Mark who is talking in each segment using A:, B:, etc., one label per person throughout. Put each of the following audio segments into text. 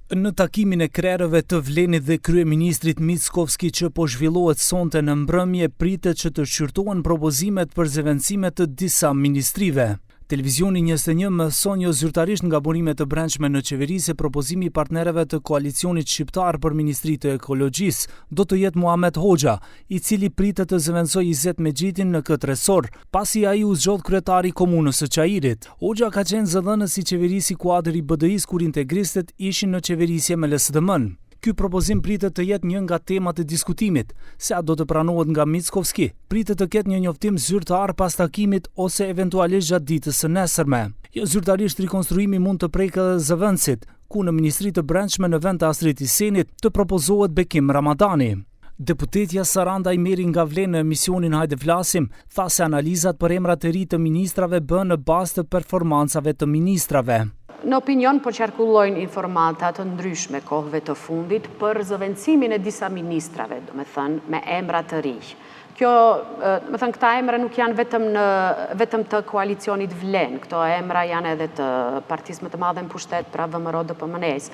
A: Në takimin e krerëve të Vlenit dhe kryeministrit Mickovski që po zhvillohet sonte në mbrëmje, pritet që të shqyrtohen propozimet për zëvendësime të disa ministrive. Televizioni 21 mëson jo zyrtarisht nga burimet të brendshme në qeveri se propozimi i partnerëve të koalicionit shqiptar për Ministrinë të Ekologjisë do të jetë Muhamet Hoxha, i cili pritet të zëvendësojë Izet Mexhitin në këtë resor, pasi ai u zgjodh kryetari i komunës së Çajirit. Hoxha ka qenë zëdhënës i qeverisë i kuadër i BDI-s kur integristët ishin në qeverisje me LSDM-n. Ky propozim pritet të jetë një nga temat e diskutimit, se a do të pranohet nga Mickovski, pritet të ketë një njoftim zyrtar pas takimit ose eventualisht gjatë ditës së nesërme. Jo zyrtarisht rikonstruimi mund të prekë edhe zëvendësit, ku në Ministri të Brendshme në vend të Astrid Isenit të propozohet Bekim Ramadani. Deputetja Saranda Imeri nga Vlen në emisionin Hajde Flasim tha se analizat për emrat e ri të ministrave bën në bazë të performancave të ministrave.
B: Në opinion po qarkullojnë informata të ndryshme kohëve të fundit për zëvendësimin e disa ministrave, do me thënë, me emra të rinj. Kjo, me thënë, këta emra nuk janë vetëm të koalicionit Vlen, këto emra janë edhe të partisë më të madhe në pushtet, pra VMRO DPMNE-s.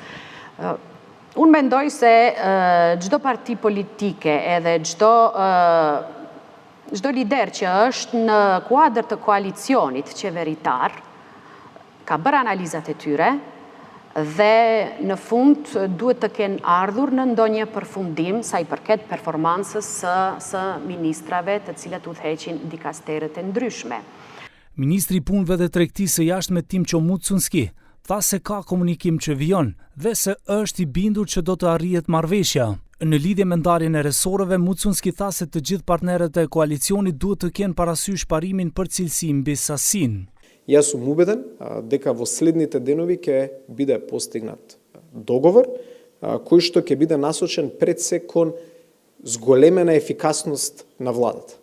B: Unë mendoj se çdo parti politike edhe çdo lider që është në kuadër të koalicionit qeveritar, ka bërë analizat e tyre dhe në fund duhet të kenë ardhur në ndonjë përfundim sa i përket performancës së ministrave të cilat udhëheqin dikasterët e ndryshme.
A: Ministri i Punëve dhe Tregtisë së Jashtme Timço Mucunski tha se ka komunikim që vijon dhe se është i bindur që do të arrihet marrëveshja. Në lidhje me ndarjen e resoreve, Mucunski tha se të gjithë partnerët e koalicionit duhet të kenë parasysh parimin për cilësi mbi sasinë.
C: Јас сум убеден дека во следните денови ќе биде постигнат договор кој што ќе биде насочен пред се кон зголемена ефикасност на владата.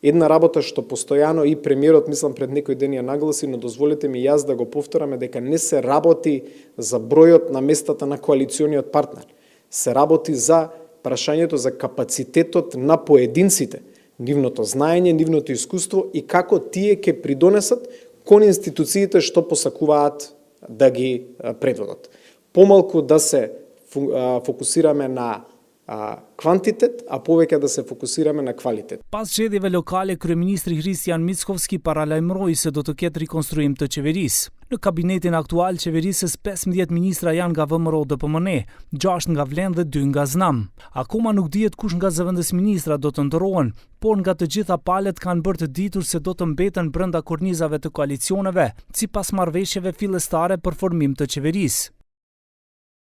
C: Една работа што постојано и премиерот, мислам, пред некој ден ја нагласи, но дозволете ми јас да го повтораме дека не се работи за бројот на местата на коалициониот партнер. Се работи за прашањето за капацитетот на поединците, нивното знаење, нивното искуство и како тие ќе придонесат кон институциите што посакуваат да ги предводат. Помалку да се фокусираме на квантитет, а повеќе да се фокусираме на квалитет.
A: Pas zgjedhjeve lokale, kryeministri Christian Mickovski paralajmëroi se do të ketë rikonstruim të qeverisë. Në kabinetin aktual qeverisës 15 ministra janë nga VMRO DPMNE, 6 nga Vlen dhe 2 nga Znam. Akoma nuk dihet kush nga zëvendës ministra do të ndërrohen, por nga të gjitha palët kanë bërë të ditur se do të mbeten brenda kornizave të koalicioneve, sipas marrëveshjeve fillestare për formim të qeverisë.